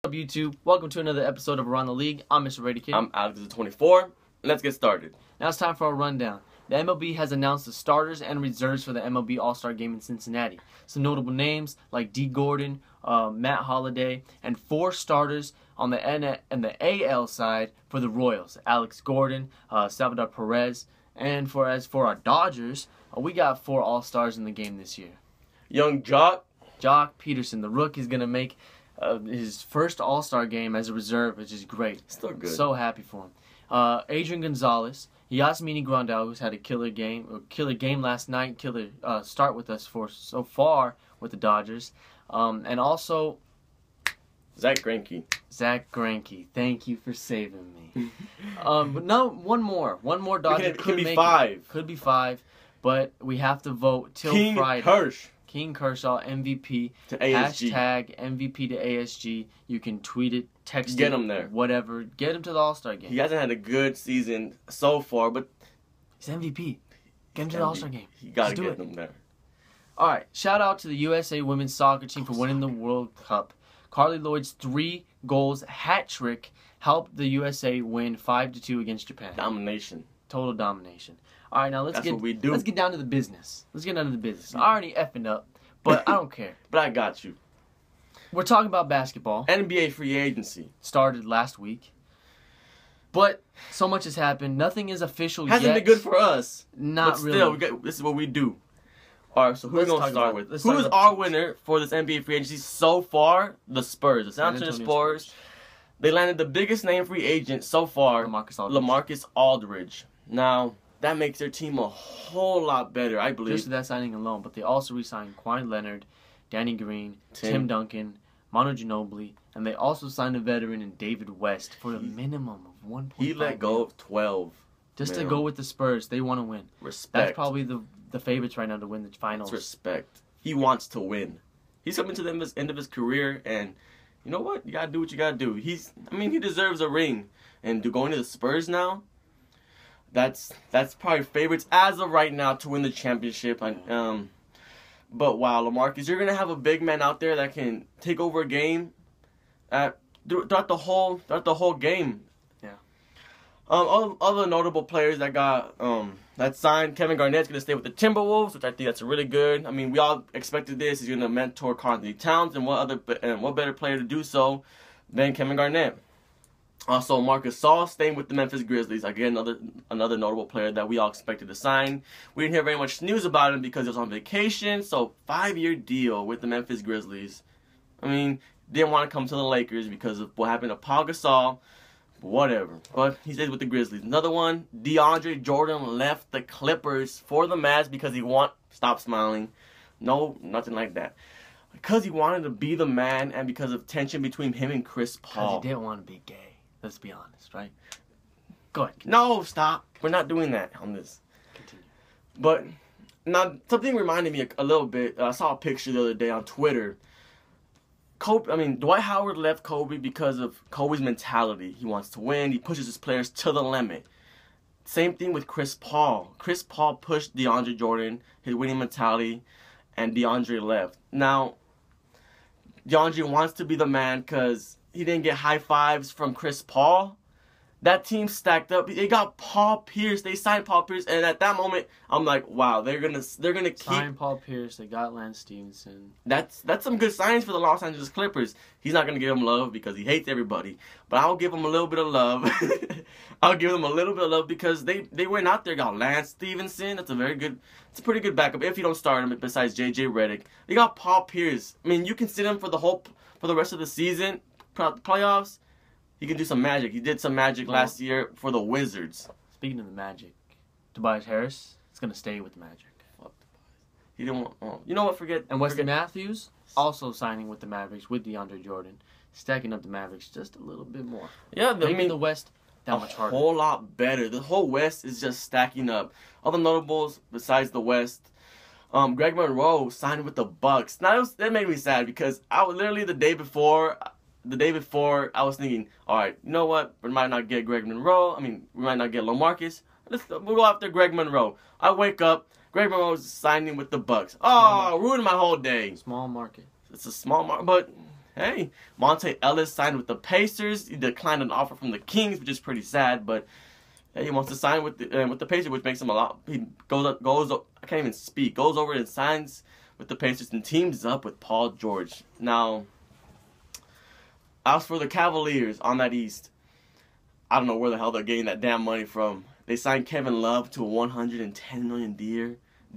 What's up, YouTube? Welcome to another episode of Around the League. I'm Mr. Brady Kid. I'm Aldridge 24. Let's get started. Now it's time for our rundown. The MLB has announced the starters and reserves for the MLB All-Star Game in Cincinnati. Some notable names like D. Gordon, Matt Holliday, and 4 starters on the AL side for the Royals: Alex Gordon, Salvador Perez, and as for our Dodgers, we got 4 All-Stars in the game this year. Young Jock Peterson, the rookie, is going to make his first All-Star game as a reserve, which is great. Still good. So happy for him. Adrian Gonzalez, Yasmani Grandal, who's had a killer game last night, killer start with us for so far with the Dodgers, and also Zach Greinke. Thank you for saving me. But no, one more Dodger could be 5. Could be 5, but we have to vote till Friday. King Kershaw, MVP, to ASG. Hashtag MVP to ASG. You can tweet it, text Get it, him there. Whatever. Get him to the All-Star game. He hasn't had a good season so far, but he's MVP. Get him to the All-Star game. You got to get him there. All right. Shout out to the USA women's soccer team for winning the World Cup. Carly Lloyd's 3 goals hat trick helped the USA win 5-2 against Japan. Domination. Total domination. All right, now let's get down to the business. I already effing up, but I don't care. But I got you. We're talking about basketball. NBA free agency Started last week. But so much has happened. Nothing is official yet. Hasn't been good for us. Not really. But still, this is what we do. All right, so who are we going to start with? Who is our winner for this NBA free agency so far? The Spurs. The San Antonio Spurs. They landed the biggest name free agent so far, LaMarcus Aldridge. Now, that makes their team a whole lot better, I believe. Just that signing alone. But they also re-signed Kawhi Leonard, Danny Green, Tim Duncan, Manu Ginobili, and they also signed a veteran in David West for a minimum of $1.5 He let go of 12. Just to go with the Spurs. They want to win. Respect. That's probably the favorites right now to win the finals. It's respect. He wants to win. He's coming to the end of his career, and you know what? You got to do what you got to do. He deserves a ring. And going to the Spurs now, that's probably favorites as of right now to win the championship. But wow, LaMarcus, you're gonna have a big man out there that can take over a game throughout the whole game. Yeah. Other notable players that got that signed, Kevin Garnett's gonna stay with the Timberwolves, which I think that's really good. I mean, we all expected this. He's gonna mentor Karl Anthony Towns, and what better player to do so than Kevin Garnett? Also, Marcus Gasol staying with the Memphis Grizzlies. Again, another notable player that we all expected to sign. We didn't hear very much news about him because he was on vacation. So, 5-year deal with the Memphis Grizzlies. I mean, didn't want to come to the Lakers because of what happened to Paul Gasol. Whatever. But he stays with the Grizzlies. Another one, DeAndre Jordan left the Clippers for the Mavs because he stop smiling. No, nothing like that. Because he wanted to be the man and because of tension between him and Chris Paul. Because he didn't want to be gay. Let's be honest, right? Go ahead. No, stop. We're not doing that on this. Continue. But now, something reminded me a little bit. I saw a picture the other day on Twitter. Dwight Howard left Kobe because of Kobe's mentality. He wants to win. He pushes his players to the limit. Same thing with Chris Paul. Chris Paul pushed DeAndre Jordan, his winning mentality, and DeAndre left. Now, DeAndre wants to be the man because he didn't get high fives from Chris Paul. That team stacked up. They got Paul Pierce. They signed Paul Pierce, and at that moment, I'm like, wow, they're gonna keep signed Paul Pierce. They got Lance Stevenson. That's some good signs for the Los Angeles Clippers. He's not gonna give him love because he hates everybody, but I'll give him a little bit of love. I'll give them a little bit of love because they went out there, got Lance Stevenson. It's a pretty good backup if you don't start him. Besides JJ Redick, they got Paul Pierce. I mean, you can sit him for the rest of the season, playoffs. He can do some magic. He did some magic last year for the Wizards. Speaking of the Magic, Tobias Harris is going to stay with the Magic. Fuck Tobias. He didn't want... you know what? Forget... And Wesley Matthews also signing with the Mavericks with DeAndre Jordan. Stacking up the Mavericks just a little bit more. Yeah, making the West that much harder. A whole lot better. The whole West is just stacking up. Other notables besides the West... Greg Monroe signed with the Bucks. Now, that made me sad because I was literally the day before, I was thinking, all right, you know what? We might not get Greg Monroe. We might not get LaMarcus. We'll go after Greg Monroe. I wake up, Greg Monroe's signing with the Bucks. Oh, ruined my whole day. Small market. It's a small market, but hey, Monte Ellis signed with the Pacers. He declined an offer from the Kings, which is pretty sad, but hey, he wants to sign with the Pacers, which makes him a lot. He goes. I can't even speak. Goes over and signs with the Pacers and teams up with Paul George. Now, as for the Cavaliers on that East, I don't know where the hell they're getting that damn money from. They signed Kevin Love to a $110 million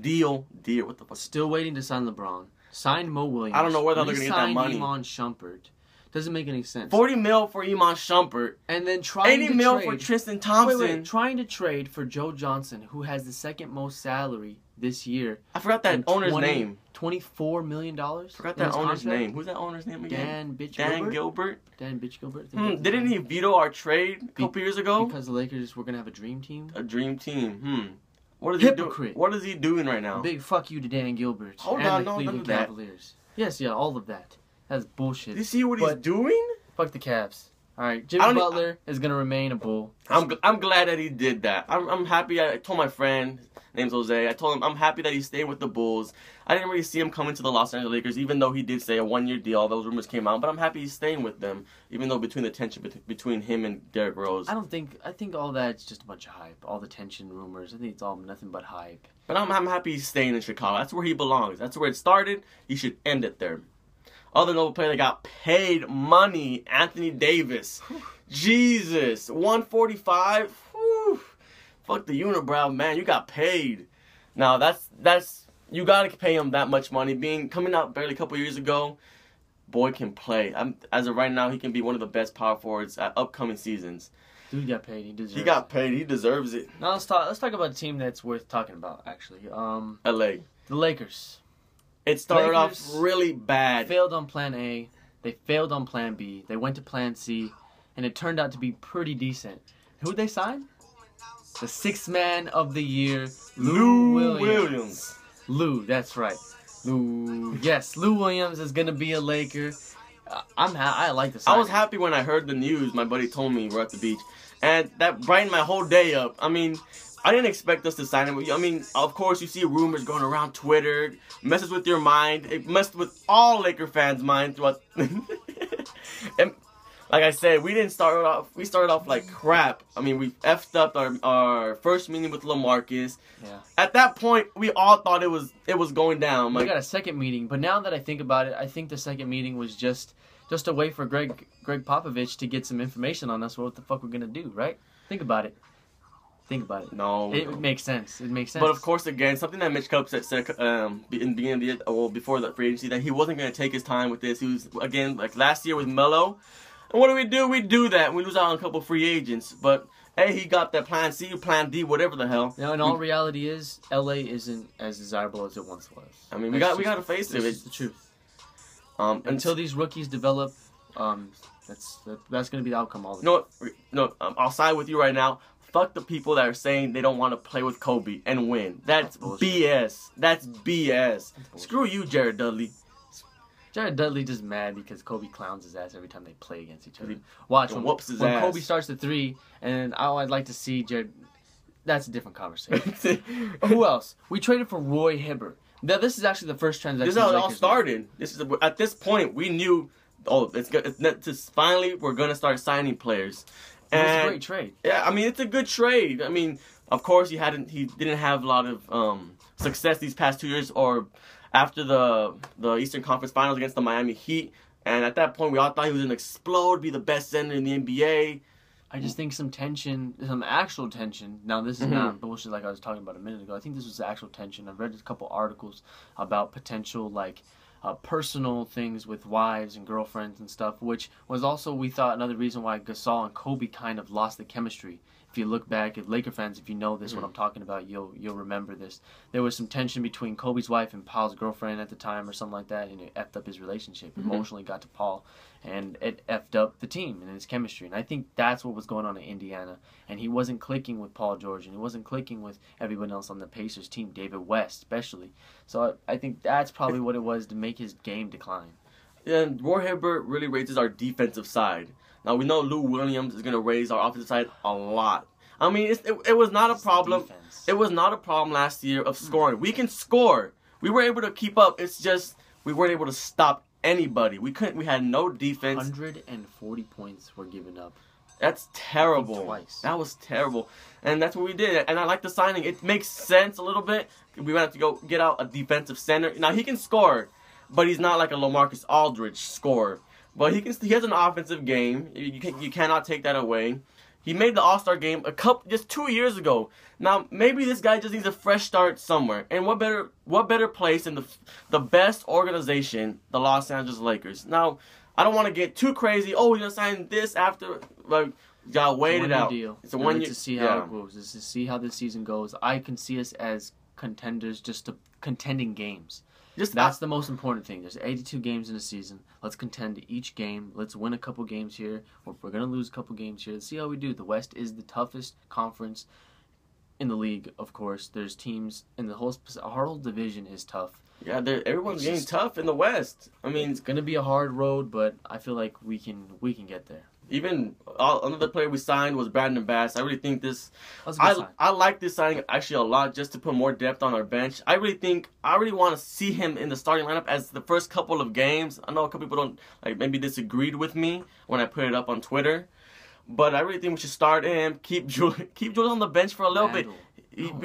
deal. What the fuck? Still waiting to sign LeBron. Signed Mo Williams. I don't know where the hell they're gonna get that money. Iman Shumpert. Doesn't make any sense. $40 million for Iman Shumpert. And then trying $80 million for Tristan Thompson. Wait. Trying to trade for Joe Johnson, who has the second most salary this year. I forgot that owner's name. $24 million. Forgot that owner's name. Who's that owner's name again? Dan Gilbert. Dan Gilbert. Didn't he veto our trade a couple years ago? Because the Lakers were gonna have a dream team. A dream team. What is Hypocrite. he doing? What is he doing right now? Big fuck you to Dan Gilbert Hold and on, the no, Cleveland none of that. Cavaliers. Yes, yeah, all of that. That's bullshit. Do you see what he's doing? Fuck the Cavs. All right, Jimmy Butler is gonna remain a Bull. I'm glad that he did that. I'm happy. I told my friend, name's Jose. I told him I'm happy that he stayed with the Bulls. I didn't really see him coming to the Los Angeles Lakers, even though he did say a 1-year deal. All those rumors came out, but I'm happy he's staying with them, even though between the tension between him and Derrick Rose. I think all that's just a bunch of hype. All the tension rumors. I think it's all nothing but hype. But I'm happy he's staying in Chicago. That's where he belongs. That's where it started. He should end it there. Other notable player that got paid money, Anthony Davis. Jesus, 145. Whew. Fuck the unibrow, man. You got paid. Now that's you gotta pay him that much money. Coming out barely a couple years ago, boy can play. As of right now, he can be one of the best power forwards at upcoming seasons. Dude got paid. He deserves it. He got paid. He deserves it. Now let's talk about a team that's worth talking about. Actually, LA. The Lakers. It started off really bad. Failed on Plan A. They failed on Plan B. They went to Plan C, and it turned out to be pretty decent. Who'd they sign? The sixth man of the year, Lou Williams. Lou, that's right. Lou. Yes, Lou Williams is gonna be a Laker. I like the sign. I was happy when I heard the news. My buddy told me we're at the beach, and that brightened my whole day up. I mean, I didn't expect us to sign him. I mean, of course, you see rumors going around Twitter. Messes with your mind. It messed with all Laker fans' minds. And like I said, we started off like crap. I mean, we effed up our first meeting with LaMarcus. Yeah. At that point, we all thought it was going down. We got a second meeting, but now that I think about it, I think the second meeting was just a way for Greg Popovich to get some information on us. What the fuck we're gonna do, right? Think about it. No. It makes sense. But of course, again, something that Mitch Kupp said in the beginning of the year, before the free agency, that he wasn't going to take his time with this. He was, again, like last year with Melo. And what do? We do that. We lose out on a couple free agents. But, hey, he got that Plan C, Plan D, whatever the hell. Now, in all reality is, LA isn't as desirable as it once was. I mean, we got to face it. It's the truth. Until these rookies develop, that's going to be the outcome all the time. No, I'll side with you right now. Fuck the people that are saying they don't want to play with Kobe and win. That's BS. That's BS. Screw you, Jared Dudley. Jared Dudley just mad because Kobe clowns his ass every time they play against each other. Watch when Kobe starts the three, and I'd like to see Jared. That's a different conversation. Who else? We traded for Roy Hibbert. Now this is actually the first transaction. This is how it all started. At this point we knew. Finally we're gonna start signing players. And it's a great trade. Yeah, I mean it's a good trade. I mean, of course he didn't have a lot of success these past 2 years, or after the Eastern Conference Finals against the Miami Heat. And at that point, we all thought he was gonna explode, be the best center in the NBA. I just think some actual tension. Now this is not bullshit like I was talking about a minute ago. I think this was actual tension. I've read a couple articles about potential personal things with wives and girlfriends and stuff, which was also, we thought, another reason why Gasol and Kobe kind of lost the chemistry. If you look back at Laker fans, if you know this, what I'm talking about, you'll remember this. There was some tension between Kobe's wife and Paul's girlfriend at the time or something like that, and it effed up his relationship. Emotionally got to Paul, and it effed up the team and his chemistry. And I think that's what was going on in Indiana. And he wasn't clicking with Paul George, and he wasn't clicking with everyone else on the Pacers team, David West especially. So I think that's probably what it was to make his game decline. And Roy Hibbert really raises our defensive side. Now, we know Lou Williams is going to raise our offensive side a lot. I mean, it was not a problem. It was not a problem last year of scoring. We can score. We were able to keep up. It's just we weren't able to stop anybody. We had no defense. 140 points were given up. That's terrible. Twice. That was terrible. And that's what we did. And I like the signing. It makes sense a little bit. We went to go get out a defensive center. Now, he can score, but he's not like a LaMarcus Aldridge scorer. But he has an offensive game. You cannot take that away. He made the All-Star game just 2 years ago. Now, maybe this guy just needs a fresh start somewhere. And what better place than the best organization, the Los Angeles Lakers. Now, I don't want to get too crazy. Oh, we're going to sign this after. Like, you got to wait it out. Deal. It's a 1 year to see how it goes. It's to see how this season goes. I can see us as contenders, just to contending games. That's the most important thing. There's 82 games in a season. Let's contend each game. Let's win a couple games here. We're going to lose a couple games here. Let's see how we do. The West is the toughest conference in the league, of course. There's teams in the our whole division is tough. Yeah, everyone's getting tough in the West. I mean, it's going to be a hard road, but I feel like we can get there. Even another player we signed was Brandon Bass. I really think I like this signing actually a lot, just to put more depth on our bench. I really want to see him in the starting lineup as the first couple of games. I know a couple people don't maybe disagreed with me when I put it up on Twitter, but I really think we should start him. Keep Julius on the bench for a little bit.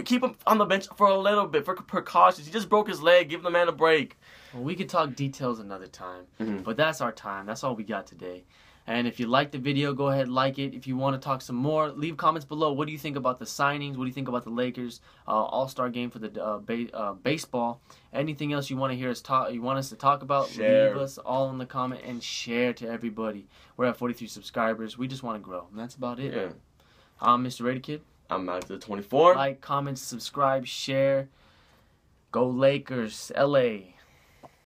Keep him on the bench for a little bit for precautions. He just broke his leg. Give the man a break. Well, we could talk details another time, but that's our time. That's all we got today. And if you liked the video, go ahead, like it. If you want to talk some more, leave comments below. What do you think about the signings? What do you think about the Lakers All-Star game for the baseball? Anything else you want to hear us talk? You want us to talk about? Share. Leave us all in the comment and share to everybody. We're at 43 subscribers. We just want to grow, and that's about it. Yeah. I'm Mr. Rady Kid. I'm Alex the 24. Like, comment, subscribe, share. Go Lakers, LA.